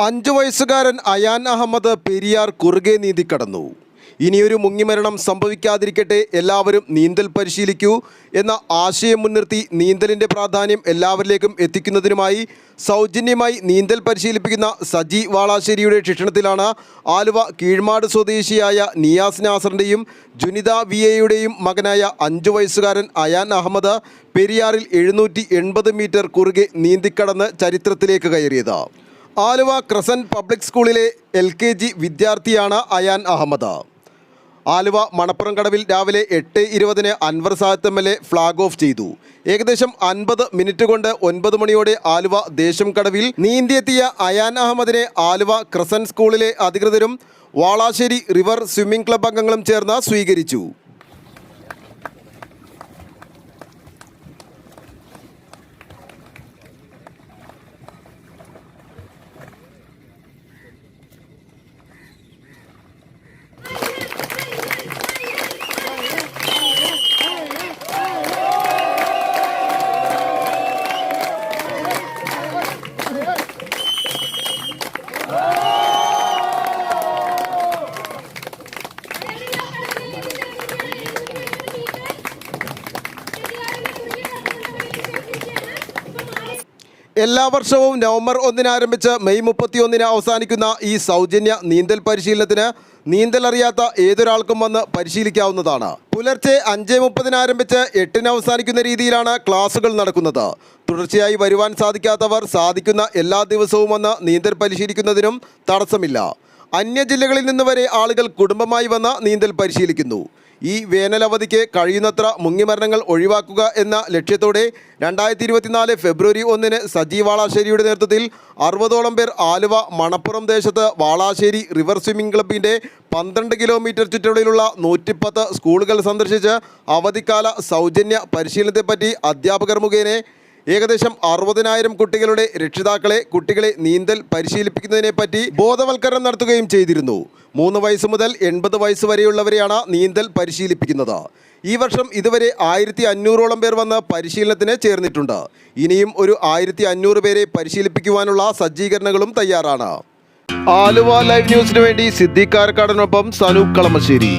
5 വയസ്സുകാരൻ അയാൻ അഹമ്മദ് പെരിയാർ കുറുകെ നീന്തിക്കടന്നു. ഇനിയൊരു മുങ്ങിമരണം സംഭവിക്കാതിരിക്കട്ടെ, എല്ലാവരും നീന്തൽ പരിശീലിക്കൂ എന്ന ആശയം മുൻനിർത്തി നീന്തലിൻ്റെ പ്രാധാന്യം എല്ലാവരിലേക്കും എത്തിക്കുന്നതിനുമായി സൗജന്യമായി നീന്തൽ പരിശീലിപ്പിക്കുന്ന സജി വാളാശ്ശേരിയുടെ ശിക്ഷണത്തിലാണ് ആലുവ കീഴ്മാട് സ്വദേശിയായ നിയാസ് നാസറിൻ്റെയും ജുനിത വിയയുടെയും മകനായ 5 വയസ്സുകാരൻ അയാൻ അഹമ്മദ് പെരിയാറിൽ 780 മീറ്റർ കുറുകെ നീന്തിക്കടന്ന് ചരിത്രത്തിലേക്ക് കയറിയത്. ആലുവ ക്രസൻറ്റ് പബ്ലിക് സ്കൂളിലെ LKG വിദ്യാർത്ഥിയാണ് അയാൻ അഹമ്മദ്. ആലുവ മണപ്പുറം കടവിൽ രാവിലെ 8:20 Anvar Sadath MLA flag off ചെയ്തു. ഏകദേശം 50 മിനിറ്റ് കൊണ്ട് 9 മണിയോടെ ആലുവ ദേശം കടവിൽ നീന്തിയെത്തിയ അയാൻ അഹമ്മദിനെ ആലുവ ക്രസൻറ്റ് സ്കൂളിലെ അധികൃതരും വാളാശ്ശേരി റിവർ സ്വിമ്മിംഗ് ക്ലബ് അംഗങ്ങളും ചേർന്ന് സ്വീകരിച്ചു. എല്ലാ വർഷവും നവംബർ 1 ആരംഭിച്ച് മെയ് 31 അവസാനിക്കുന്ന ഈ സൗജന്യ നീന്തൽ പരിശീലനത്തിന് നീന്തലറിയാത്ത ഏതൊരാൾക്കും വന്ന് പരിശീലിക്കാവുന്നതാണ്. പുലർച്ചെ 5:30 ആരംഭിച്ച് 8 അവസാനിക്കുന്ന രീതിയിലാണ് ക്ലാസുകൾ നടക്കുന്നത്. തുടർച്ചയായി വരുവാൻ സാധിക്കാത്തവർ സാധിക്കുന്ന എല്ലാ ദിവസവും വന്ന് നീന്തൽ പരിശീലിക്കുന്നതിനും തടസ്സമില്ല. അന്യ ജില്ലകളിൽ നിന്ന് വരെ ആളുകൾ കുടുംബമായി വന്ന് നീന്തൽ പരിശീലിക്കുന്നു. ഈ വേനലവധിക്ക് കഴിയുന്നത്ര മുങ്ങിമരണങ്ങൾ ഒഴിവാക്കുക എന്ന ലക്ഷ്യത്തോടെ 2024 ഫെബ്രുവരി 1 സജി വാളാശ്ശേരിയുടെ നേതൃത്വത്തിൽ 60ഓളം പേർ ആലുവ മണപ്പുറം ദേശത്ത് വാളാശ്ശേരി റിവർ സ്വിമ്മിംഗ് ക്ലബിൻ്റെ 12 കിലോമീറ്റർ ചുറ്റളവിലുള്ള 110 സ്കൂളുകൾ സന്ദർശിച്ച് അവധിക്കാല സൗജന്യ പരിശീലനത്തെപ്പറ്റി അധ്യാപകർ മുഖേന ഏകദേശം 60,000 കുട്ടികളുടെ രക്ഷിതാക്കളെ കുട്ടികളെ നീന്തൽ പരിശീലിപ്പിക്കുന്നതിനെപ്പറ്റി ബോധവൽക്കരണം നടത്തുകയും ചെയ്തിരുന്നു. 3 വയസ്സ് മുതൽ 80 വയസ്സ് വരെയുള്ളവരെയാണ് നീന്തൽ പരിശീലിപ്പിക്കുന്നത്. ഈ വർഷം ഇതുവരെ 1500ഓളം പേർ വന്ന് പരിശീലനത്തിന് ചേർന്നിട്ടുണ്ട്. ഇനിയും ഒരു 1500 പേരെ പരിശീലിപ്പിക്കുവാനുള്ള സജ്ജീകരണങ്ങളും തയ്യാറാണ്. ആലുവ ലൈവ് ന്യൂസിനു വേണ്ടി സിദ്ദീഖ് കാരക്കാടനൊപ്പം സനൂപ് കളമശ്ശേരി.